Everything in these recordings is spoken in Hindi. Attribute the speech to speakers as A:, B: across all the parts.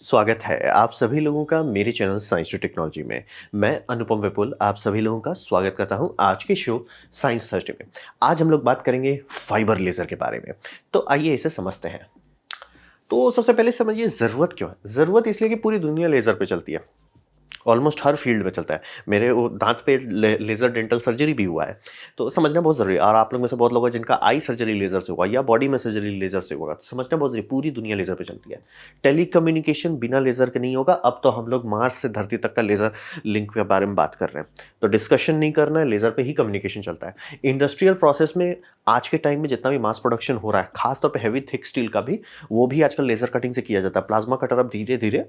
A: स्वागत है आप सभी लोगों का मेरे चैनल साइंस टू टेक्नोलॉजी में। मैं अनुपम विपुल आप सभी लोगों का स्वागत करता हूं आज के शो साइंस थर्सडे में। आज हम लोग बात करेंगे फाइबर लेज़र के बारे में। तो आइए इसे समझते हैं। तो सबसे पहले समझिए ज़रूरत क्यों है। ज़रूरत इसलिए कि पूरी दुनिया लेज़र पे चलती है। ऑलमोस्ट हर फील्ड में चलता है। मेरे वो दाँत पे लेज़र डेंटल सर्जरी भी हुआ है, तो समझना बहुत ज़रूरी है। और आप लोग में से बहुत लोग हैं जिनका आई सर्जरी लेज़र से हुआ या बॉडी में सर्जरी लेज़र से होगा, तो समझना बहुत ज़रूरी है, पूरी दुनिया लेज़र पे चलती है। टेलीकम्युनिकेशन बिना लेज़र के नहीं होगा। अब तो हम लोग मार्स से धरती तक का लेज़र लिंक के बारे में बात कर रहे हैं, तो डिस्कशन नहीं करना है, लेज़र पे ही कम्युनिकेशन चलता है। इंडस्ट्रियल प्रोसेस में आज के टाइम में जितना भी मास प्रोडक्शन हो रहा है, खास तौर पे हेवी थिक स्टील का भी, वो भी आजकल लेज़र कटिंग से किया जाता है। प्लाज़्मा कटर अब धीरे-धीरे,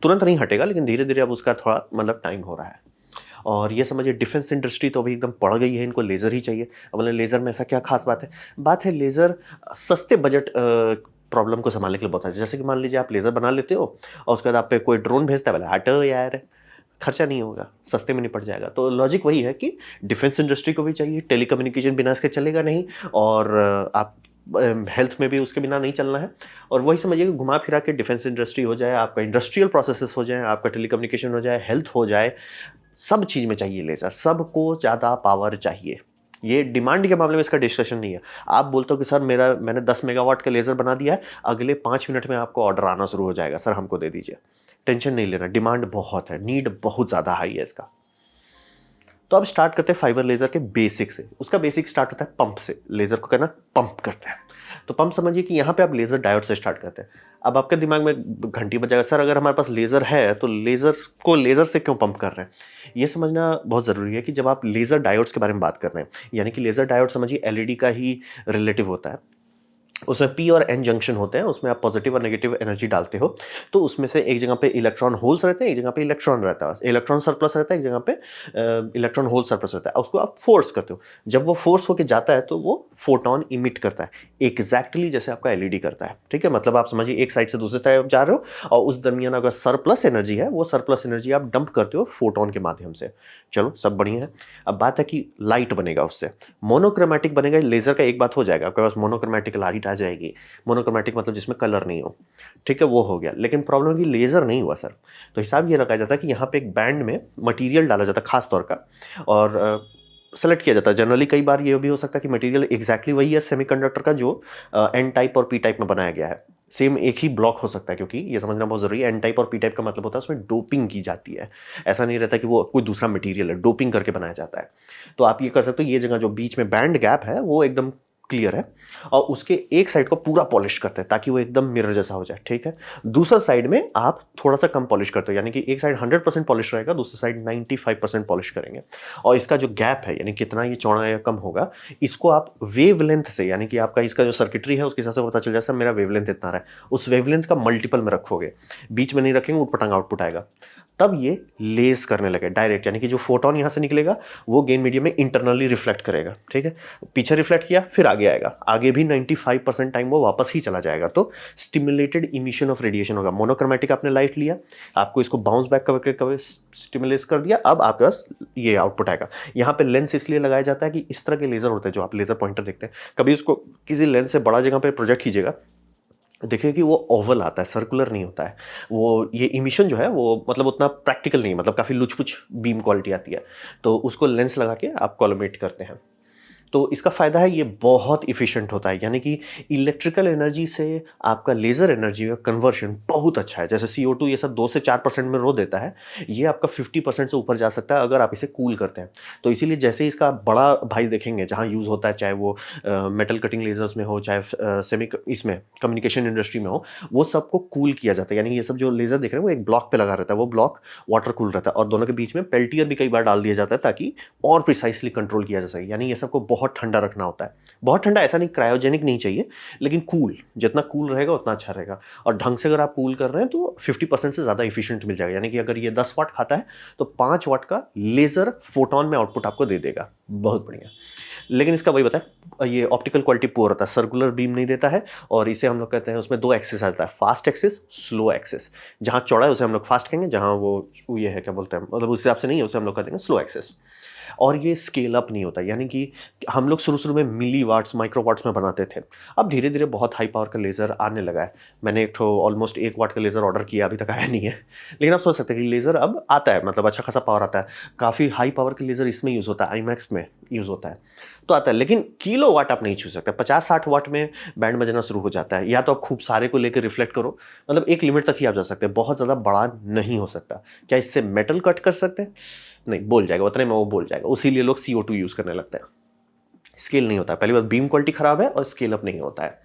A: तुरंत नहीं हटेगा, लेकिन धीरे-धीरे अब उसका थोड़ा मतलब टाइम हो रहा है। और ये समझिए डिफेंस इंडस्ट्री तो अभी एकदम पड़ गई है, इनको लेज़र ही चाहिए। अब बोले लेज़र में ऐसा क्या खास बात है? बात है लेज़र सस्ते बजट प्रॉब्लम को सँभालने के लिए बहुत है। जैसे कि मान लीजिए आप लेज़र बना लेते हो और उसके बाद आप पे कोई ड्रोन भेजता है, बोले हटो यार, खर्चा नहीं होगा, सस्ते में निपट जाएगा। तो लॉजिक वही है कि डिफेंस इंडस्ट्री को भी चाहिए, टेलीकम्युनिकेशन बिना इसके चलेगा नहीं। और आप हेल्थ में भी उसके बिना नहीं चलना है। और वही समझिए कि घुमा फिरा के डिफेंस इंडस्ट्री हो जाए, आपका इंडस्ट्रियल प्रोसेसेस हो जाए, आपका टेलीकम्युनिकेशन हो जाए, हेल्थ हो जाए, सब चीज़ में चाहिए लेज़र, सबको ज़्यादा पावर चाहिए। ये डिमांड के मामले में इसका डिस्कशन नहीं है। आप बोलते हो कि सर मैंने 10 मेगावाट का लेज़र बना दिया है, अगले 5 मिनट में आपको ऑर्डर आना शुरू हो जाएगा, सर हमको दे दीजिए। टेंशन नहीं लेना, डिमांड बहुत है, नीड बहुत ज़्यादा हाई है इसका। तो अब स्टार्ट करते हैं फाइबर लेज़र के बेसिक से। उसका बेसिक स्टार्ट होता है पंप से। लेज़र को कहना पंप करते हैं। तो पंप समझिए कि यहाँ पे आप लेज़र डायोड से स्टार्ट करते हैं। अब आपके दिमाग में घंटी बजाएगा, सर अगर हमारे पास लेज़र है तो लेज़र को लेज़र से क्यों पंप कर रहे हैं? ये समझना बहुत ज़रूरी है कि जब आप लेज़र डायोड्स के बारे में बात कर रहे हैं, यानी कि लेज़र डायोड समझिए एलईडी का ही रिलेटिव होता है। उसमें पी और एन जंक्शन होते हैं, उसमें आप पॉजिटिव और नेगेटिव एनर्जी डालते हो, तो उसमें से एक जगह पे इलेक्ट्रॉन होल्स रहते हैं, एक जगह पे इलेक्ट्रॉन रहता है, इलेक्ट्रॉन सरप्लस रहता है, एक जगह पे इलेक्ट्रॉन होल सरप्लस रहता है। उसको आप फोर्स करते हो, जब वो फोर्स होके जाता है तो वो फोटोन इमिट करता है, एग्जैक्टली जैसे आपका एलईडी करता है। ठीक है, मतलब आप समझिए एक साइड से दूसरे साइड आप जा रहे हो और उस दरमियान अगर सरप्लस एनर्जी है, वो सरप्लस एनर्जी आप डंप करते हो फोटोन के माध्यम से। चलो सब बढ़िया है। अब बात है कि लाइट बनेगा उससे, मोनोक्रोमैटिक बनेगा। लेजर का एक बात हो जाएगा, आपके पास मोनोक्रोमैटिक लाइट आ जाएगी। मोनोक्रोमैटिक मतलब जिसमें कलर नहीं हो, ठीक है, वो हो गया। लेकिन प्रॉब्लम है कि लेजर नहीं हुआ सर। तो हिसाब ये लगाया जाता है कि यहाँ पे एक बैंड में मटेरियल डाला जाता है खास तौर का, और सेलेक्ट किया जाता है। जनरली कई बार ये भी हो सकता है कि मटेरियल एग्जैक्टली वही है सेमीकंडक्टर का जो एन टाइप और पी टाइप में बनाया गया है। सेम एक ही ब्लॉक हो सकता है, क्योंकि ये समझना बहुत जरूरी है, एन टाइप और पी टाइप का मतलब होता है उसमें डोपिंग की जाती है। ऐसा नहीं रहता कि वो कोई दूसरा मटेरियल है, डोपिंग करके बनाया जाता है। तो आप ये कर सकते हो, ये जगह जो बीच में बैंड गैप है वो एकदम क्लियर है, और उसके एक साइड को पूरा पॉलिश करते हैं ताकि वो एकदम मिरर जैसा हो जाए। ठीक है, दूसरा साइड में आप थोड़ा सा कम पॉलिश करते हो, यानी कि एक साइड 100% पॉलिश रहेगा, दूसरी साइड 95% पॉलिश करेंगे। और इसका जो गैप है, यानी कितना ये चौड़ा या कम होगा, इसको आप वेवलेंथ से, यानी कि आपका इसका जो सर्किटरी है उसके हिसाब से पता चल जाए सर मेरा वेवलेंथ इतना रहा है, उस वेवलेंथ का मल्टीपल में रखोगे, बीच में नहीं रखेंगे, उटपटांग आउटपुट आएगा। तब ये लेस करने लगे डायरेक्ट, यानी कि जो फोटोन यहां से निकलेगा वो गेन मीडियम में इंटरनली रिफ्लेक्ट करेगा। ठीक है, पीछे रिफ्लेक्ट किया फिर आगे आएगा, आगे भी 95% टाइम वो वापस ही चला जाएगा। तो स्टिमुलेटेड इमिशन ऑफ रेडिएशन होगा। मोनोक्रोमैटिक आपने लाइट लिया, आपको इसको बाउंस बैक करके स्टिमुलेट कर दिया, अब आपके पास ये आउटपुट आएगा। यहाँ पे लेंस इसलिए लगाया जाता है कि इस तरह के लेजर होते हैं जो आप लेजर पॉइंटर देखते हैं, कभी उसको किसी लेंस से बड़ा जगह पे प्रोजेक्ट कीजिएगा, देखिए कि वो ओवल आता है, सर्कुलर नहीं होता है। वो ये इमिशन जो है वो मतलब उतना प्रैक्टिकल नहीं है, मतलब काफ़ी लुच-पुच बीम क्वालिटी आती है। तो उसको लेंस लगा के आप कोलमेट करते हैं। तो इसका फ़ायदा है ये बहुत इफ़िशिएंट होता है, यानी कि इलेक्ट्रिकल एनर्जी से आपका लेज़र एनर्जी का कन्वर्शन बहुत अच्छा है। जैसे CO2 ये सब 2 से 4% में रो देता है, ये आपका 50% से ऊपर जा सकता है अगर आप इसे कूल करते हैं। तो इसीलिए जैसे ही इसका बड़ा भाई देखेंगे जहाँ यूज़ होता है, चाहे वो मेटल कटिंग लेज़र्स में हो, चाहे इसमें कम्युनिकेशन इंडस्ट्री में हो, वो सबको कूल किया जाता है। यानी ये सब जो लेज़र देख रहे हैं वो एक ब्लॉक पे लगा रहता है, वो ब्लॉक वाटर कूल रहता है, और दोनों के बीच में पेल्टियर भी कई बार डाल दिया जाता है ताकि और प्रिसाइसली कंट्रोल किया जा सके। यानी ये सबको बहुत ठंडा रखना होता है। बहुत ठंडा ऐसा नहीं, क्रायोजेनिक नहीं चाहिए, लेकिन कूल, जितना कूल रहेगा उतना अच्छा रहेगा। और ढंग से अगर आप कूल कर रहे हैं तो 50% से ज़्यादा एफिशिएंट मिल जाएगा। यानी कि अगर ये 10 वाट खाता है तो 5 वाट का लेज़र फोटोन में आउटपुट आपको दे देगा। बहुत बढ़िया। लेकिन इसका वही बताएं, ये ऑप्टिकल क्वालिटी पुअर होता है, सर्कुलर बीम नहीं देता है, और इसे हम लोग कहते हैं उसमें 2 एक्सिस आता है, फास्ट एक्सिस, स्लो एक्सिस। जहाँ चौड़ा है उसे हम लोग फास्ट कहेंगे, जहाँ वो ये है क्या बोलते हैं, मतलब उस हिसाब से नहीं है, उसे हम लोग कहते हैं स्लो एक्सिस। और ये स्केल अप नहीं होता, यानी कि हम लोग शुरू-शुरू में मिली वाट्स, माइक्रो वाट्स में बनाते थे। अब धीरे-धीरे बहुत हाई पावर का लेज़र आने लगा है। मैंने एक ठो ऑलमोस्ट 1 वाट का लेज़र ऑर्डर किया, अभी तक आया नहीं है। लेकिन आप सोच सकते हैं कि लेज़र अब आता है, मतलब अच्छा खासा पावर आता है। काफ़ी हाई पावर का लेज़र इसमें यूज़ होता है, आईमैक्स में यूज़ होता है, तो आता है। लेकिन किलो वाट आप नहीं छू सकते। 50-60 वाट में बैंड बजना शुरू हो जाता है। या तो आप खूब सारे को लेके रिफ्लेक्ट करो, मतलब एक लिमिट तक ही आप जा सकते हैं, बहुत ज़्यादा बड़ा नहीं हो सकता। क्या इससे मेटल कट कर सकते हैं? नहीं, बोल जाएगा, उतने में वो बोल जाएगा। उसीलिए लोग CO2 यूज़ करने लगते हैं। स्केल नहीं होता है। पहली बात, बीम क्वालिटी खराब है और स्केल अप नहीं होता है।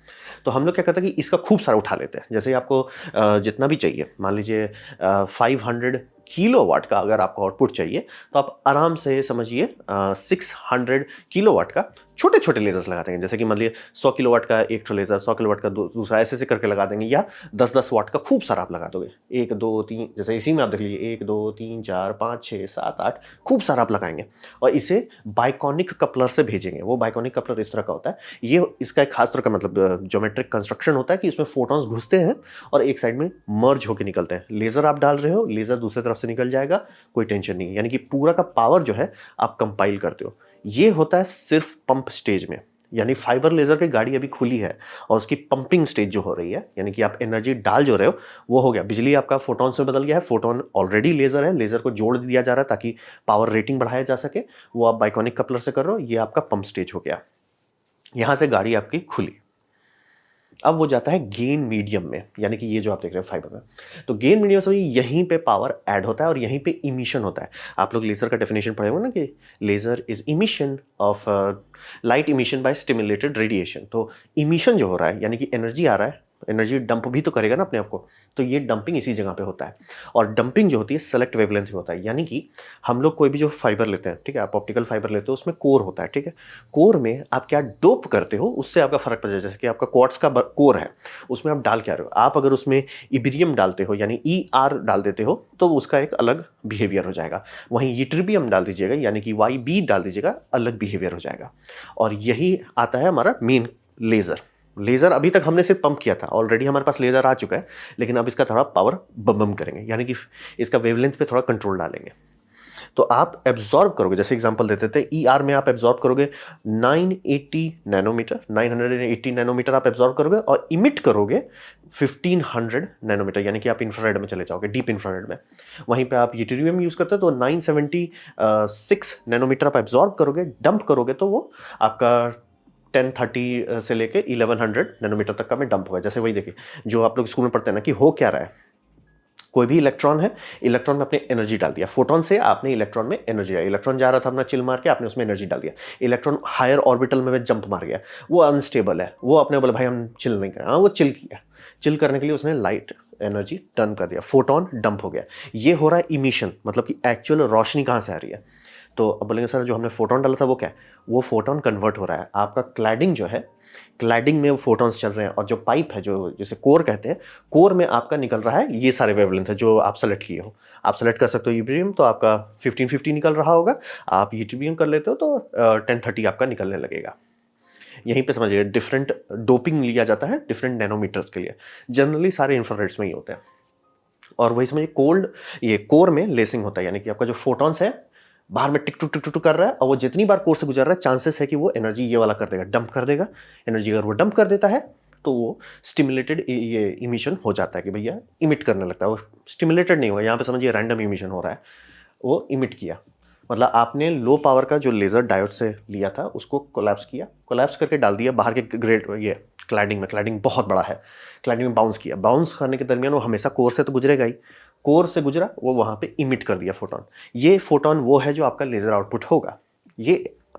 A: तो हम लोग क्या करते हैं कि इसका खूब सारा उठा लेते हैं। जैसे ही आपको जितना भी चाहिए, मान लीजिए 500 किलोवाट का अगर आपको आउटपुट चाहिए, तो आप आराम से समझिए 600 किलोवाट का छोटे-छोटे लेज़र्स लगा देंगे। जैसे कि मान लीजिए 100 किलोवाट का एक ठो लेज़र, 100 किलोवाट का दूसरा, ऐसे-ऐसे करके लगा देंगे, या 10-10 वाट का खूब सारा आप लगा दोगे। 1, 2, 3, जैसे इसी में आप देख लीजिए 1, 2, 3, 4, 5, 6, 7, 8 खूब सारा आप लगाएँगे और इसे बाइकॉनिक कपलर से भेजेंगे। वो बाइकॉनिक कपलर इस तरह का होता है, ये इसका एक खास तरह का मतलब ज्योमेट्रिक कंस्ट्रक्शन होता है कि इसमें फोटॉन्स घुसते हैं और एक साइड में मर्ज होकर निकलते हैं। लेज़र आप डाल रहे हो, लेज़र दूसरी तरफ से निकल जाएगा, कोई टेंशन नहीं है। यानी कि पूरा का पावर जो है आप कंपाइल करते हो। ये होता है सिर्फ पंप स्टेज में, यानी फाइबर लेज़र की गाड़ी अभी खुली है और उसकी पंपिंग स्टेज जो हो रही है, यानी कि आप एनर्जी डाल जो रहे हो, वो हो गया। बिजली आपका फोटॉन से बदल गया है, फोटॉन ऑलरेडी लेज़र है, लेज़र को जोड़ दिया जा रहा है ताकि पावर रेटिंग बढ़ाया जा सके। वो आप बाइकॉनिक कपलर से कर रहे हो, ये आपका पंप स्टेज हो गया। यहां से गाड़ी आपकी खुली। अब वो जाता है गेन मीडियम में, यानी कि ये जो आप देख रहे हैं फाइबर में। तो गेन मीडियम से यहीं पे पावर ऐड होता है और यहीं पे इमिशन होता है। आप लोग लेजर का डेफिनेशन पढ़े होंगे ना कि laser is emission of light emission by stimulated radiation. तो इमिशन जो हो रहा है, यानी कि एनर्जी आ रहा है, एनर्जी डंप भी तो करेगा ना अपने आप को, तो ये डंपिंग इसी जगह पे होता है। और डंपिंग जो होती है सेलेक्ट वेवलेंथ में होता है, यानी कि हम लोग कोई भी जो फाइबर लेते हैं, ठीक है, आप ऑप्टिकल फाइबर लेते हो, उसमें कोर होता है, ठीक है। कोर में आप क्या डोप करते हो, उससे आपका फर्क पड़ जाए। जैसे कि आपका क्वार्ट्ज का कोर है, उसमें आप डाल क्या रहे हो, आप अगर उसमें इबेरियम डालते हो, यानी डाल देते हो, तो उसका एक अलग बिहेवियर हो जाएगा। वहीं यट्रिबियम डाल दीजिएगा, यानी कि YB डाल दीजिएगा, अलग बिहेवियर हो जाएगा। और यही आता है हमारा मेन लेजर। लेज़र अभी तक हमने सिर्फ पंप किया था, ऑलरेडी हमारे पास लेज़र आ चुका है, लेकिन अब इसका थोड़ा पावर बम करेंगे, यानी कि इसका वेवलेंथ पे थोड़ा कंट्रोल डालेंगे। तो आप एब्जॉर्ब करोगे, जैसे एग्जांपल देते थे, ER में आप एब्जॉर्ब करोगे 980 नैनोमीटर, 980 नैनोमीटर आप एब्जॉर्ब करोगे और इमिट करोगे 1500 नैनोमीटर, यानी कि आप इंफ्रारेड में चले जाओगे, डीप इंफ्रारेड में। वहीं पे आप यूटेरियम यूज करते हो तो 976 नैनोमीटर आप एब्जॉर्ब करोगे, डंप करोगे तो वो आपका 1030 से लेके 1100 नैनोमीटर तक का में डंप हुआ है। जैसे वही देखिए, जो आप लोग स्कूल में पढ़ते हैं ना कि हो क्या रहा है, कोई भी इलेक्ट्रॉन है, इलेक्ट्रॉन में आपने एनर्जी डाल दिया, फोटोन से आपने इलेक्ट्रॉन में एनर्जी आई, इलेक्ट्रॉन जा रहा था अपना चिल मार के, आपने उसमें एनर्जी डाल दिया, इलेक्ट्रॉन हायर ऑर्बिटल में जंप मार गया, वो अनस्टेबल है, वो आपने बोला भाई हम चिल नहीं करें, हाँ वो चिल किया, चिल करने के लिए उसने लाइट एनर्जी टर्न कर दिया, फोटोन डंप हो गया। ये हो रहा है इमिशन, मतलब कि एक्चुअल रोशनी कहाँ से आ रही है। तो अब बोलेंगे सर जो हमने फोटोन डाला था वो क्या है, वो फोटोन कन्वर्ट हो रहा है। आपका क्लैडिंग जो है, क्लैडिंग में वो फोटॉन्स चल रहे हैं और जो पाइप है, जो जिसे कोर कहते हैं, कोर में आपका निकल रहा है ये सारे वेवलेंथ है जो आप सेलेक्ट किए हो। आप सेलेक्ट कर सकते हो इबेरियम, तो आपका 1550 निकल रहा होगा। आप यूटेरियम कर लेते हो तो 1030 आपका निकलने लगेगा। यहीं पे समझिए डिफरेंट डोपिंग लिया जाता है डिफरेंट नैनोमीटर्स के लिए। जनरली सारे इंफ्रारेड्स में ही होते हैं। और वही समझिए ये कोर में लेसिंग होता है, यानी कि आपका जो फोटॉन्स है बाहर में टिक टुक टिक टुक कर रहा है और वो जितनी बार कोर से गुजर रहा है, चांसेस है कि वो एनर्जी ये वाला कर देगा, डंप कर देगा एनर्जी। अगर वो डंप कर देता है तो वो स्टिमुलेटेड ये इमिशन हो जाता है कि भैया इमिट करने लगता है। वो स्टिमुलेटेड नहीं हुआ, यहाँ पे समझिए रैंडम इमिशन हो रहा है, वो इमिट किया। मतलब आपने लो पावर का जो लेज़र डायोड से लिया था उसको कोलैप्स किया, कोलैप्स करके डाल दिया बाहर के ग्रेड ये क्लैडिंग में। क्लैडिंग बहुत बड़ा है, क्लैडिंग में बाउंस किया, बाउंस करने के दरमियान वो हमेशा कोर से तो गुजरेगा ही, कोर से गुजरा, वो वहाँ पे इमिट कर दिया फोटोन। ये फोटोन वो है जो आपका लेज़र आउटपुट होगा। ये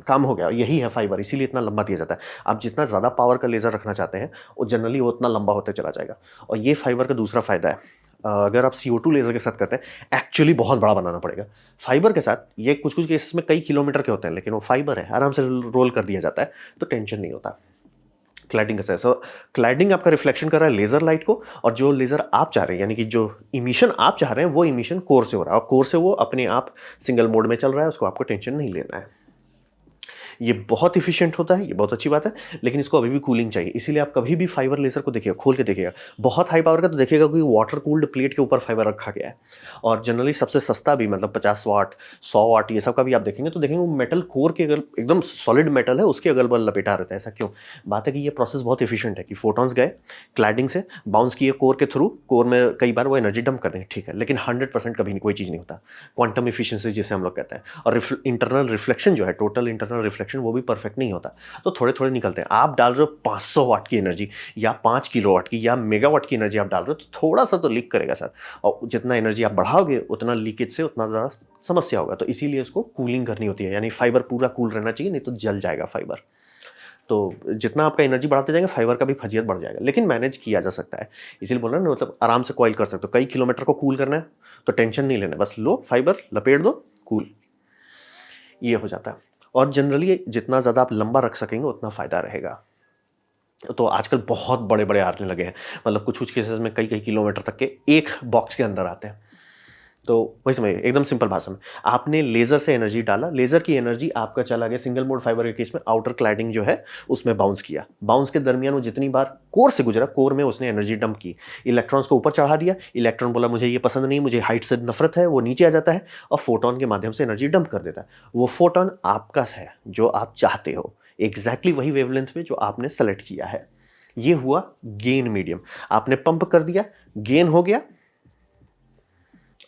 A: काम हो गया, यही है फाइबर, इसीलिए इतना लंबा दिया जाता है। आप जितना ज़्यादा पावर का लेज़र रखना चाहते हैं वो जनरली वो उतना लंबा होते चला जाएगा। और ये फाइबर का दूसरा फायदा है, अगर आप CO2 लेज़र के साथ करते हैं एक्चुअली बहुत बड़ा बनाना पड़ेगा। फाइबर के साथ ये कुछ कुछ केसेस में कई किलोमीटर के होते हैं, लेकिन वो फाइबर है, आराम से रोल कर दिया जाता है, तो टेंशन नहीं होता। क्लैडिंग कैसा है, सो क्लैडिंग आपका रिफ्लेक्शन कर रहा है लेज़र लाइट को, और जो लेज़र आप चाह रहे हैं, यानी कि जो इमिशन आप चाह रहे हैं, वो इमिशन कोर से हो रहा है और कोर से वो अपने आप सिंगल मोड में चल रहा है, उसको आपको टेंशन नहीं लेना है। ये बहुत एफिशिएंट होता है, ये बहुत अच्छी बात है, लेकिन इसको अभी भी कूलिंग चाहिए। इसीलिए आप कभी भी फाइबर लेज़र को देखिएगा, खोल के देखिएगा, बहुत हाई पावर का तो देखिएगा कोई वाटर कूल्ड प्लेट के ऊपर फाइबर रखा गया है। और जनरली सबसे सस्ता भी मतलब 50 वाट, 100 वाट ये सब का भी आप देखेंगे तो देखेंगे वो मेटल कोर के अगर एकदम सॉलिड मेटल है उसके अगल-बगल लपेटा रहता है। ऐसा क्यों? बात है कि ये प्रोसेस बहुत एफिशिएंट है कि फोटॉन्स गए, क्लैडिंग से बाउंस किए कोर के थ्रू, कोर में कई बार वो एनर्जी डंप कर दें, ठीक है, लेकिन 100% कभी नहीं, कोई चीज़ नहीं होता। क्वांटम एफिशिएंसी जिसे हम लोग कहते हैं। और इंटरनल रिफ्लेक्शन जो है, टोटल इंटरनल रिफ्लेक्शन, वो भी परफेक्ट नहीं होता। तो थोड़े-थोड़े निकलते हैं। आप डाल रहे हो 500 वाट की एनर्जी या 5 किलोवाट की या मेगावाट की एनर्जी आप डाल रहे हो, तो थोड़ा-सा तो लीक करेगा सर। और जितना एनर्जी आप बढ़ाओगे उतना लीकेज से उतना ज़्यादा समस्या होगा। तो इसीलिए इसको कूलिंग करनी होती है, यानी फाइबर पूरा कूल रहना चाहिए, नहीं तो जल जाएगा फाइबर। तो जितना आपका एनर्जी बढ़ाते जाएंगे फाइबर का भी फजियत बढ़ जाएगा, लेकिन मैनेज किया जा सकता है। इसीलिए बोल रहा ना, मतलब आराम से कॉइल कर सकते हो। कई किलोमीटर को कूल करना है तो टेंशन नहीं लेना, बस लो फाइबर लपेट दो, कूल, ये हो जाता है। और जनरली जितना ज़्यादा आप लंबा रख सकेंगे उतना फ़ायदा रहेगा। तो आजकल बहुत बड़े-बड़े आने लगे हैं, मतलब कुछ-कुछ केसेस में कई-कई किलोमीटर तक के एक बॉक्स के अंदर आते हैं। तो वही समझिए, एकदम सिंपल भाषा में, आपने लेज़र से एनर्जी डाला, लेज़र की एनर्जी आपका चला गया सिंगल मोड फाइबर के केस में आउटर क्लैडिंग जो है उसमें बाउंस किया। बाउंस के दरमियान वो जितनी बार कोर से गुजरा, कोर में उसने एनर्जी डंप की, इलेक्ट्रॉन्स को ऊपर चढ़ा दिया, इलेक्ट्रॉन बोला मुझे ये पसंद नहीं, मुझे हाइट से नफरत है, वो नीचे आ जाता है और फोटोन के माध्यम से एनर्जी डंप कर देता है। वो फोटोन आपका है जो आप चाहते हो, एग्जैक्टली वही वेवलेंथ में जो आपने सेलेक्ट किया है। ये हुआ गेन मीडियम, आपने पंप कर दिया, गेन हो गया।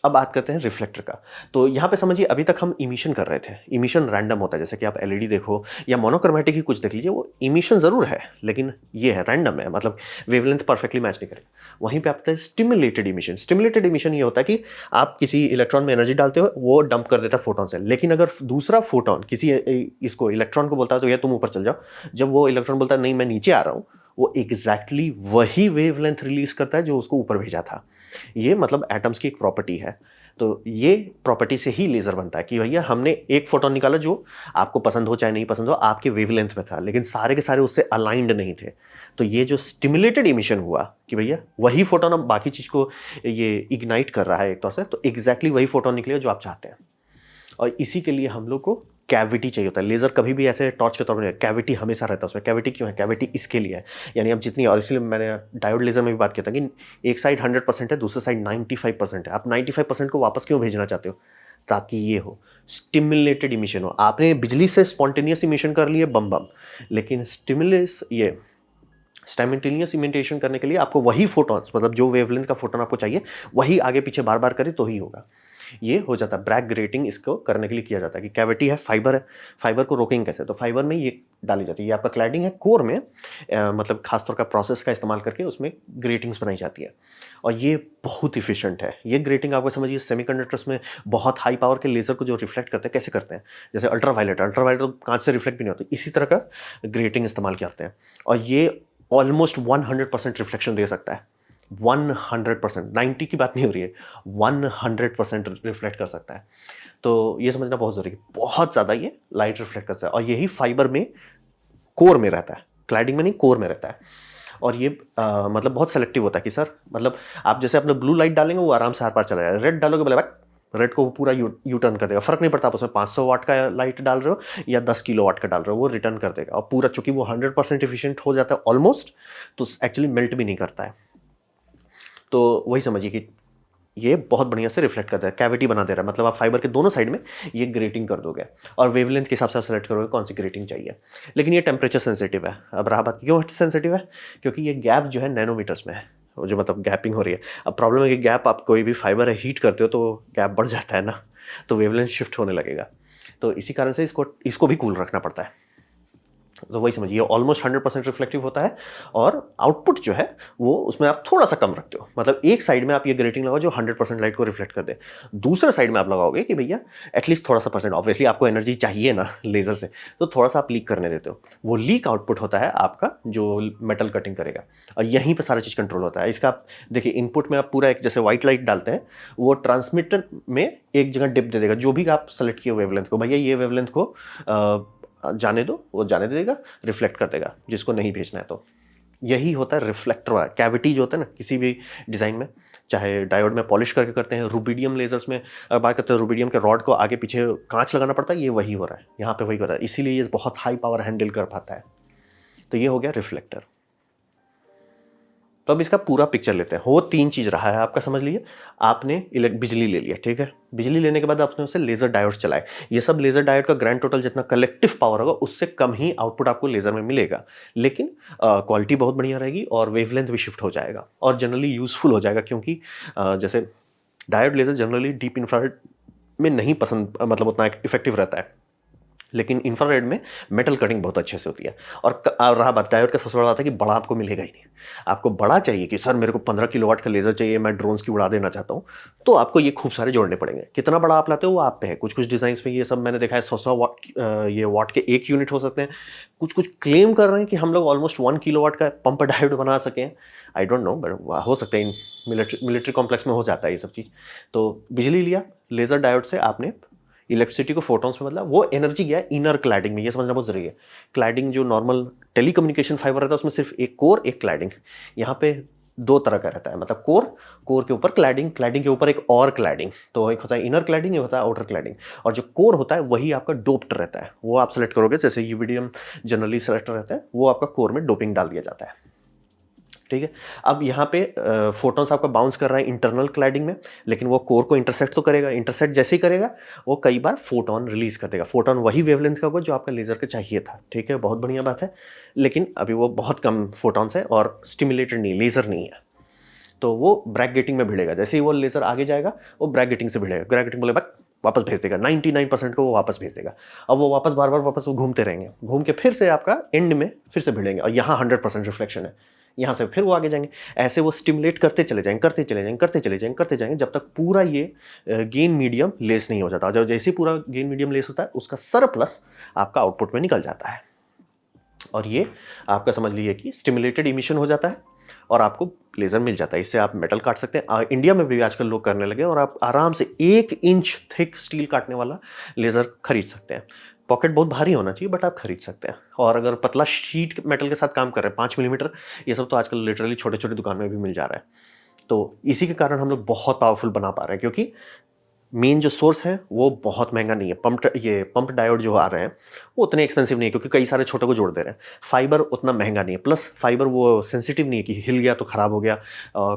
A: अब बात करते हैं रिफ्लेक्टर का। तो यहाँ पे समझिए, अभी तक हम इमिशन कर रहे थे। इमिशन रैंडम होता है, जैसे कि आप एलईडी देखो या मोनोक्रोमैटिक ही कुछ देख लीजिए, वो इमिशन ज़रूर है लेकिन ये है रैंडम है, मतलब वेवलेंथ परफेक्टली मैच नहीं करेगा। वहीं पे आता है स्टिमुलेटेड इमिशन। स्टिमुलेटेड इमिशन ये होता है कि आप किसी इलेक्ट्रॉन में एनर्जी डालते हो, वो डंप कर देता है फोटोन से, लेकिन अगर दूसरा फोटोन किसी इसको इलेक्ट्रॉन को बोलता है तो ये तुम ऊपर चल जाओ, जब वो इलेक्ट्रॉन बोलता है नहीं मैं नीचे आ रहा हूँ, वो एग्जैक्टली वही वेवलेंथ रिलीज करता है जो उसको ऊपर भेजा था। ये मतलब एटम्स की एक प्रॉपर्टी है। तो ये प्रॉपर्टी से ही लेज़र बनता है कि भैया हमने एक फोटोन निकाला जो आपको पसंद हो चाहे नहीं पसंद हो, आपके वेवलेंथ में था, लेकिन सारे के सारे उससे अलाइंड नहीं थे। तो ये जो स्टिमुलेटेड इमिशन हुआ कि भैया वही फोटोन अब बाकी चीज़ को ये इग्नाइट कर रहा है एक तरह से, तो एग्जैक्टली वही फोटोन निकलेगा जो आप चाहते हैं। और इसी के लिए हम लोग को कैविटी चाहिए होता है। लेज़र कभी भी ऐसे टॉर्च के तौर पर नहीं, कैविटी हमेशा रहता है उसमें। कैविटी क्यों है? कैविटी इसके लिए है, यानी अब जितनी, और इसलिए मैंने डायोड लेज़र में भी बात किया था कि एक साइड 100% है, दूसरी साइड 95% है। आप 95% को वापस क्यों भेजना चाहते हो? ताकि ये हो स्टिमुलेटेड इमिशन हो। आपने बिजली से स्पॉन्टेनियस इमिशन कर लिए, बम बम, लेकिन स्टिमुलस ये साइमल्टेनियस इमिटेशन करने के लिए आपको वही फोटॉन्स, मतलब जो वेवलेंथ का फोटोन आपको चाहिए वही आगे पीछे बार बार करे तो ही होगा। ये हो जाता है ब्रैग ग्रेटिंग, इसको करने के लिए किया जाता है कि कैविटी है, फाइबर है, फाइबर को रोकेंगे कैसे? तो फाइबर में ये डाली जाती है, ये आपका क्लैडिंग है, कोर में मतलब खासतौर का प्रोसेस का इस्तेमाल करके उसमें ग्रेटिंग्स बनाई जाती है। और ये बहुत इफिशिएंट है। ये ग्रेटिंग आपको समझिए सेमीकंडक्टर्स में बहुत हाई पावर के लेजर को जो रिफ्लेक्ट करते हैं, कैसे करते हैं? जैसे अल्ट्रावायलेट, अल्ट्रावायलेट तो कांच से रिफ्लेक्ट भी नहीं होती, इसी तरह का ग्रेटिंग इस्तेमाल करते हैं। और ये ऑलमोस्ट 100% रिफ्लेक्शन दे सकता है। 100%, 90 की बात नहीं हो रही है, 100% रिफ्लेक्ट कर सकता है। तो ये समझना बहुत ज़रूरी है, बहुत ज़्यादा ये लाइट रिफ्लेक्ट करता है। और यही फाइबर में कोर में रहता है, क्लैडिंग में नहीं, कोर में रहता है। और ये मतलब बहुत सेलेक्टिव होता है कि सर, मतलब आप जैसे अपने ब्लू लाइट डालेंगे वो आराम से आर पार चला जाएगा, रेड डालोगे बोले भाई, रेड को पूरा यू टर्न कर देगा। फर्क नहीं पड़ता आप उसमें 500 वाट का लाइट डाल रहे हो या 10 किलो वाट का डाल रहे हो, वो रिटर्न कर देगा। और पूरा चूंकि वो 100% एफिशिएंट हो जाता है ऑलमोस्ट, तो एक्चुअली मेल्ट भी नहीं करता है। तो वही समझिए कि ये बहुत बढ़िया से रिफ्लेक्ट करता है, कैविटी बना दे रहा है, मतलब आप फाइबर के दोनों साइड में ये ग्रेटिंग कर दोगे और वेवलेंथ के हिसाब से आप सेलेक्ट करोगे कौन सी ग्रेटिंग चाहिए। लेकिन ये टेम्परेचर सेंसिटिव है। अब रहा बात क्यों सेंसिटिव है? क्योंकि ये गैप जो है नैनोमीटर्स में है, वो जो मतलब गैपिंग हो रही है। अब प्रॉब्लम है कि गैप, आप कोई भी फाइबर है हीट करते हो तो गैप बढ़ जाता है ना, तो वेवलेंथ शिफ्ट होने लगेगा। तो इसी कारण से इसको भी कूल रखना पड़ता है। तो वही समझिए ऑलमोस्ट 100% रिफ्लेक्टिव होता है। और आउटपुट जो है वो उसमें आप थोड़ा सा कम रखते हो, मतलब एक साइड में आप ये ग्रेटिंग लगाओ जो 100% लाइट को रिफ्लेक्ट कर दे, दूसरे साइड में आप लगाओगे कि भैया एटलीस्ट थोड़ा सा परसेंट, ऑब्वियसली आपको एनर्जी चाहिए ना लेजर से, तो थोड़ा सा आप लीक करने देते हो। वो लीक आउटपुट होता है आपका जो मेटल कटिंग करेगा, और यहीं पर सारा चीज़ कंट्रोल होता है। इसका आप देखिए इनपुट में आप पूरा एक जैसे व्हाइट लाइट डालते हैं, वो ट्रांसमीटर में एक जगह डिप दे देगा, जो भी आप सेलेक्ट किए वेवलेंथ को, भैया ये वेवलेंथ को जाने दो, वो जाने देगा, रिफ्लेक्ट कर देगा जिसको नहीं भेजना है। तो यही होता है रिफ्लेक्टर वाला कैविटी जो होता है ना किसी भी डिज़ाइन में, चाहे डायोड में पॉलिश करके करते हैं, रुबिडियम लेजर्स में बात करते हैं, रुबिडियम के रॉड को आगे पीछे कांच लगाना पड़ता है, ये वही हो रहा है यहाँ पे, वही हो रहा है, इसीलिए ये बहुत हाई पावर हैंडल कर पाता है। तो ये हो गया रिफ्लेक्टर। तो अब इसका पूरा पिक्चर लेते हैं। वो तीन चीज़ रहा है आपका, समझ लीजिए। आपने बिजली ले लिया, ठीक है, बिजली लेने के बाद आपने उसे लेज़र डायोड्स चलाए। ये सब लेज़र डायोड का ग्रैंड टोटल जितना कलेक्टिव पावर होगा उससे कम ही आउटपुट आपको लेज़र में मिलेगा, लेकिन क्वालिटी बहुत बढ़िया रहेगी और वेवलेंथ भी शिफ्ट हो जाएगा और जनरली यूज़फुल हो जाएगा, क्योंकि जैसे diode laser generally deep infrared में नहीं पसंद, मतलब उतना इफेक्टिव रहता है, लेकिन इंफ्रारेड में मेटल कटिंग बहुत अच्छे से होती है। और रहा बात डायोड का, सबसे बड़ा बात है कि बड़ा आपको मिलेगा ही नहीं। आपको बड़ा चाहिए कि सर मेरे को 15 किलोवाट का लेज़र चाहिए, मैं ड्रोन्स की उड़ा देना चाहता हूँ, तो आपको ये खूब सारे जोड़ने पड़ेंगे। कितना बड़ा आप लाते हो वो आप पे है। कुछ कुछ डिज़ाइंस में ये सब मैंने देखा है 100 वाट, ये वाट के एक यूनिट हो सकते हैं। कुछ कुछ क्लेम कर रहे हैं कि हम लोग ऑलमोस्ट 1 किलोवाट का पंप डायोड बना सकें। आई डोंट नो, बट हो सकता है इन मिलिट्री कॉम्प्लेक्स में हो जाता है ये सब चीज़। तो बिजली लिया, लेज़र डायोड से आपने इलेक्ट्रिसिटी को फोटॉन्स में बदला, वो एनर्जी गया इनर क्लैडिंग में। ये समझना बहुत जरूरी है। क्लैडिंग जो नॉर्मल टेलीकम्युनिकेशन फाइबर रहता है उसमें सिर्फ एक कोर एक क्लैडिंग, यहाँ पे दो तरह का रहता है, मतलब कोर के ऊपर क्लैडिंग, क्लैडिंग के ऊपर एक और क्लैडिंग। तो एक होता है इनर क्लैडिंग, एक होता है आउटर क्लैडिंग। और जो कोर होता है वही आपका डोप्ड रहता है, वो आप सेलेक्ट करोगे, जैसे यूविडियम जनरली सेलेक्ट रहता है, वो आपका कोर में डोपिंग डाल दिया जाता है, ठीक है। अब यहाँ पे फोटॉन्स आपका बाउंस कर रहा है इंटरनल क्लैडिंग में, लेकिन वो कोर को इंटरसेक्ट तो करेगा। इंटरसेक्ट जैसे ही करेगा वो कई बार फोटॉन रिलीज कर देगा। फोटॉन वही वेवलेंथ का होगा जो आपका लेजर का चाहिए था, ठीक है, बहुत बढ़िया बात है। लेकिन अभी वो बहुत कम फोटॉन्स है और स्टिमुलेटेड नहीं, लेजर नहीं है, तो वो ब्रैक गेटिंग में भिड़ेगा। जैसे ही वो लेजर आगे जाएगा वो ब्रैक गेटिंग से भिड़ेगा। ब्रैक गेटिंग बोले बाद वापस भेज देगा, 99% को वो वापस भेज देगा। अब वो वापस बार बार वापस वो घूमते रहेंगे, घूम के फिर से आपका एंड में फिर से भिड़ेंगे, और यहाँ 100% रिफ्लेक्शन है, यहाँ से फिर वो आगे जाएंगे। ऐसे वो स्टिमुलेट करते चले जाएंगे, करते चले जाएंगे, करते चले जाएंगे, करते जाएंगे, जब तक पूरा ये गेन मीडियम लेस नहीं हो जाता। जब जैसे ही पूरा गेन मीडियम लेस होता है उसका सरप्लस आपका आउटपुट में निकल जाता है, और ये आपका समझ लीजिए कि स्टिमुलेटेड इमिशन हो जाता है और आपको लेज़र मिल जाता है। इससे आप मेटल काट सकते हैं। इंडिया में भी आजकल लोग करने लगे, और आप आराम से 1 इंच थिक स्टील काटने वाला लेज़र खरीद सकते हैं। पॉकेट बहुत भारी होना चाहिए, बट आप खरीद सकते हैं। और अगर पतला शीट मेटल के साथ काम कर रहे हैं 5 मिलीमीटर, ये सब तो आजकल लिटरली छोटे छोटे दुकान में भी मिल जा रहा है। तो इसी के कारण हम लोग बहुत पावरफुल बना पा रहे हैं, क्योंकि मेन जो सोर्स है वो बहुत महंगा नहीं है। पंप डायोड जो आ रहे हैं वो उतने एक्सपेंसिव नहीं है, क्योंकि कई सारे छोटे को जोड़ दे रहे हैं। फाइबर उतना महंगा नहीं है, प्लस फाइबर वो सेंसिटिव नहीं है कि हिल गया तो खराब हो गया।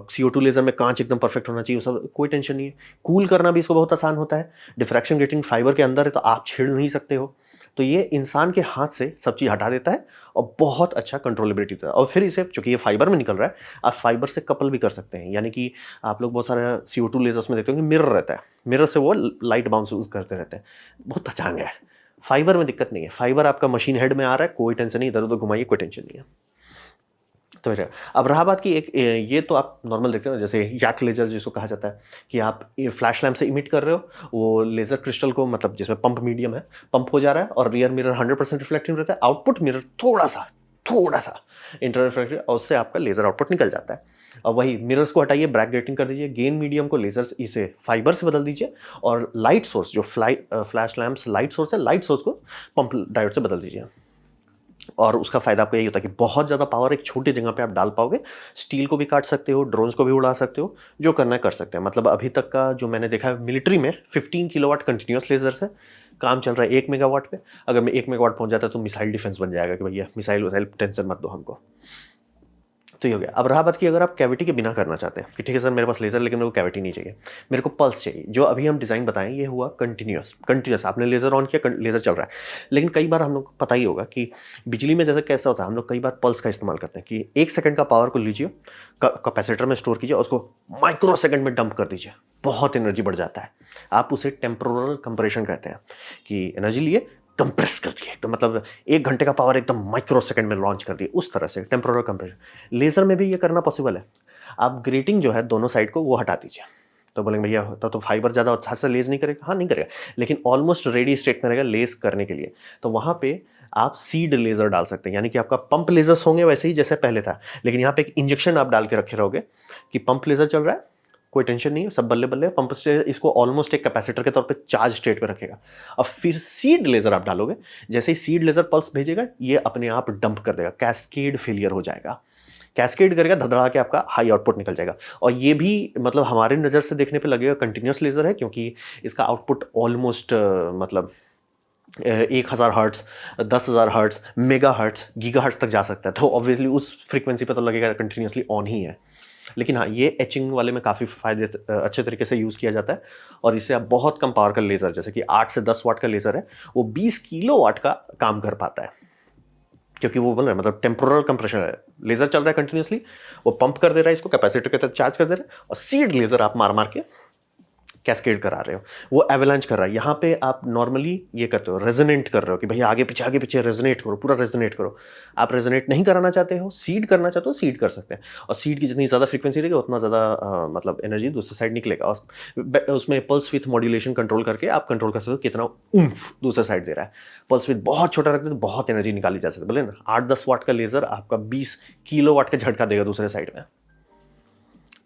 A: CO2 लेजर में कांच एकदम परफेक्ट होना चाहिए, सब कोई टेंशन नहीं है। कूल करना भी इसको बहुत आसान होता है। डिफ्रैक्शन ग्रेटिंग फाइबर के अंदर है तो आप छेड़ नहीं सकते हो, तो ये इंसान के हाथ से सब चीज़ हटा देता है और बहुत अच्छा कंट्रोलेबिलिटी देता है। और फिर इसे, चूंकि ये फाइबर में निकल रहा है, आप फाइबर से कपल भी कर सकते हैं। यानी कि आप लोग बहुत सारे CO2 लेजर्स में देखते होंगे मिरर रहता है, मिरर से वो लाइट बाउंस करते रहते हैं, बहुत पचांग है। फाइबर में दिक्कत नहीं है, फाइबर आपका मशीन हेड में आ रहा है, कोई टेंशन नहीं, इधर उधर घुमाइए, कोई टेंशन नहीं है। तो अब रहा बात की एक, ये तो आप नॉर्मल देखते हो, जैसे याक लेजर जिसको कहा जाता है, कि आप फ्लैश लैम्प से इमिट कर रहे हो, वो लेजर क्रिस्टल को, मतलब जिसमें पंप मीडियम है, पंप हो जा रहा है, और रियर मिरर 100% रिफ्लेक्टिव रहता है, आउटपुट मिरर थोड़ा सा इंटर रिफ्लेक्टिव, और उससे आपका लेजर आउटपुट निकल जाता है। और वही मिरर्स को हटाइए, ब्रैक गेटिंग कर दीजिए, गेन मीडियम को लेजर इसे फाइबर से बदल दीजिए, और लाइट सोर्स जो फ्लैश लैम्प्स लाइट सोर्स है, लाइट सोर्स को पंप डायोड से बदल दीजिए। और उसका फायदा आपको यही होता है कि बहुत ज़्यादा पावर एक छोटी जगह पे आप डाल पाओगे। स्टील को भी काट सकते हो, ड्रोन्स को भी उड़ा सकते हो, जो करना है कर सकते हैं। मतलब अभी तक का जो मैंने देखा है मिलिट्री में 15 किलोवाट कंटिन्यूस लेजर से काम चल रहा है 1 मेगावाट पे। अगर मैं 1 मेगावाट पहुंच जाता है तो मिसाइल डिफेंस बन जाएगा कि भैया मिसाइल टेंशन मत दो हमको। तो ये हो गया। अब रहा बात की अगर आप कैविटी के बिना करना चाहते हैं कि ठीक है सर मेरे पास लेजर, लेकिन मेरे को कैविटी नहीं चाहिए, मेरे को पल्स चाहिए। जो अभी हम डिज़ाइन बताएं ये हुआ कंटिन्यूस आपने लेजर ऑन किया, लेजर चल रहा है। लेकिन कई बार हम लोग को पता ही होगा कि बिजली में जैसे कैसा होता है, हम लोग कई बार पल्स का इस्तेमाल करते हैं कि 1 सेकंड का पावर को लीजिए, कैपेसिटर में स्टोर कीजिए, उसको माइक्रो सेकंड में डंप कर दीजिए, बहुत एनर्जी बढ़ जाता है। आप उसे टेम्पोरल कंप्रेशन कहते हैं, कि एनर्जी लिए कंप्रेस कर दिए, तो मतलब 1 घंटे का पावर एकदम माइक्रो सेकंड में लॉन्च कर दिए, उस तरह से टेम्पोरल कंप्रेशन। लेजर में भी ये करना पॉसिबल है। आप ग्रेटिंग जो है दोनों साइड को वो हटा दीजिए, तो बोलेंगे भैया तो फाइबर ज़्यादा अच्छा से लेज नहीं करेगा। हाँ नहीं करेगा, लेकिन ऑलमोस्ट रेडी स्टेट में रहेगा लेस करने के लिए। तो वहाँ पे आप सीड लेज़र डाल सकते हैं, यानी कि आपका पंप लेजर्स होंगे वैसे ही जैसे पहले था, लेकिन यहाँ पे एक इंजेक्शन आप डाल के रखे रहोगे कि पंप लेजर चल रहा है, कोई टेंशन नहीं है, सब बल्ले बल्ले। पंप से इसको ऑलमोस्ट एक कैपेसिटर के तौर पे चार्ज स्टेट पे रखेगा। अब फिर सीड लेजर आप डालोगे, जैसे ही सीड लेजर पल्स भेजेगा ये अपने आप डंप कर देगा, कैस्केड फेलियर हो जाएगा। कैस्केड करेगा, धड़धड़ा के आपका हाई आउटपुट निकल जाएगा। और ये भी मतलब हमारे नज़र से देखने पे लगेगा कंटिन्यूअस लेज़र है, क्योंकि इसका आउटपुट ऑलमोस्ट मतलब 1000 hertz, 10,000 hertz, mega hertz, giga hertz तक जा सकता है। तो ऑब्वियसली उस फ्रीक्वेंसी पे तो लगेगा कंटिन्यूअसली ऑन ही है। लेकिन हाँ, ये एचिंग वाले में काफ़ी फ़ायदे अच्छे तरीके से यूज़ किया जाता है, और इससे आप बहुत कम पावर का लेज़र, जैसे कि 8 से 10 वाट का लेज़र है, वो 20 किलोवाट का काम कर पाता है। क्योंकि वो बोल रहे हैं मतलब टेम्पोरल कंप्रेशन है, लेज़र चल रहा है कंटिन्यूअसली, वो पंप कर दे रहा है इसको, कैपेसिटर के तहत चार्ज कर दे रहा है, और सीड लेज़र आप मार मार के कैस्केड करा रहे हो, वो एवलांच कर रहा है। यहाँ पे आप नॉर्मली ये करते हो, रेजोनेंट कर रहे हो कि भैया आगे पीछे रेजोनेट करो, पूरा रेजोनेट करो। आप रेजोनेट नहीं कराना चाहते हो, सीड करना चाहते हो, सीड कर सकते हैं। और सीड की जितनी ज़्यादा फ्रीक्वेंसी रहेगी उतना ज़्यादा मतलब एनर्जी दूसरी साइड निकलेगा। और उसमें पल्स विथ मॉड्यूलेशन कंट्रोल करके आप कंट्रोल कर सकते हो कितना ऊम्फ दूसरा साइड दे रहा है। पल्स विथ बहुत छोटा रखते तो बहुत एनर्जी निकाली जा सकती है, बोले ना 8-10 वाट का लेज़र आपका 20 किलो वाट का झटका देगा दूसरे साइड में।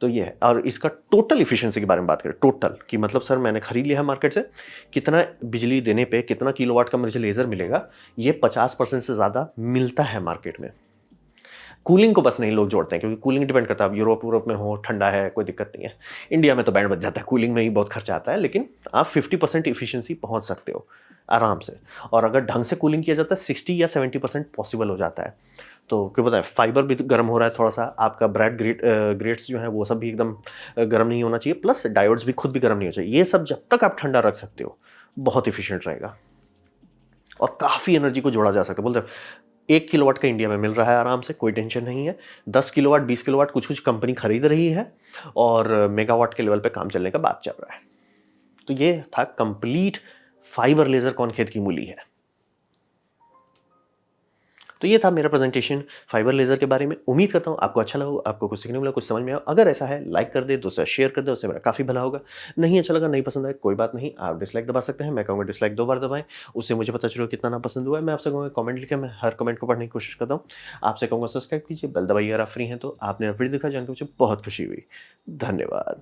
A: तो ये है। और इसका टोटल इफिशिएंसी के बारे में बात करें, टोटल कि मतलब सर मैंने खरीद लिया है मार्केट से, कितना बिजली देने पे कितना किलोवाट का मुझे लेज़र मिलेगा, ये 50% से ज़्यादा मिलता है मार्केट में। कूलिंग को बस नहीं लोग जोड़ते हैं, क्योंकि कूलिंग डिपेंड करता है, अब यूरोप में हो, ठंडा है, कोई दिक्कत नहीं है। इंडिया में तो बैंड बज जाता है, कूलिंग में ही बहुत खर्चा आता है, लेकिन आप 50% इफिशिएंसी पहुंच सकते हो आराम से। और अगर ढंग से कूलिंग किया जाता है 60 या 70% पॉसिबल हो जाता है। तो क्यों पता है, फाइबर भी गर्म हो रहा है थोड़ा सा, आपका ब्राइट ग्रेड्स जो है वो सब भी एकदम गर्म नहीं होना चाहिए, प्लस डायोड्स भी खुद भी गर्म नहीं होना चाहिए। ये सब जब तक आप ठंडा रख सकते हो बहुत इफिशियंट रहेगा, और काफ़ी एनर्जी को जोड़ा जा सकता है। बोलते हैं 1 किलोवाट का इंडिया में मिल रहा है आराम से, कोई टेंशन नहीं है। 10 किलोवाट, 20 किलोवाट कुछ कुछ कंपनी खरीद रही है, और मेगावाट के लेवल पे काम चलने का बात चल रहा है। तो ये था कंप्लीट फाइबर लेजर कौन खेत की मूली है। तो ये था मेरा प्रेजेंटेशन फाइबर लेजर के बारे में। उम्मीद करता हूँ आपको अच्छा लगा, आपको कुछ सीखने मिला, कुछ समझ में आया। अगर ऐसा है लाइक कर दे, दूसरा शेयर कर दे, उससे मेरा काफ़ी भला होगा। नहीं अच्छा लगा, नहीं पसंद आया, कोई बात नहीं, आप डिसलाइक दबा सकते हैं। मैं कहूँगा डिसलाइक 2 बार दबाएं, उससे मुझे पता चलो कितना ना पसंद हुआ है। मैं आपसे कहूँगा कमेंट लिखें, मैं हर कमेंट को पढ़ने की कोशिश करता हूँ। आपसे कहूँगा सब्सक्राइब कीजिए, बेल दबाइए अगर आप फ्री हैं तो। आपने वीडियो देखा, जानकर मुझे बहुत खुशी हुई। धन्यवाद।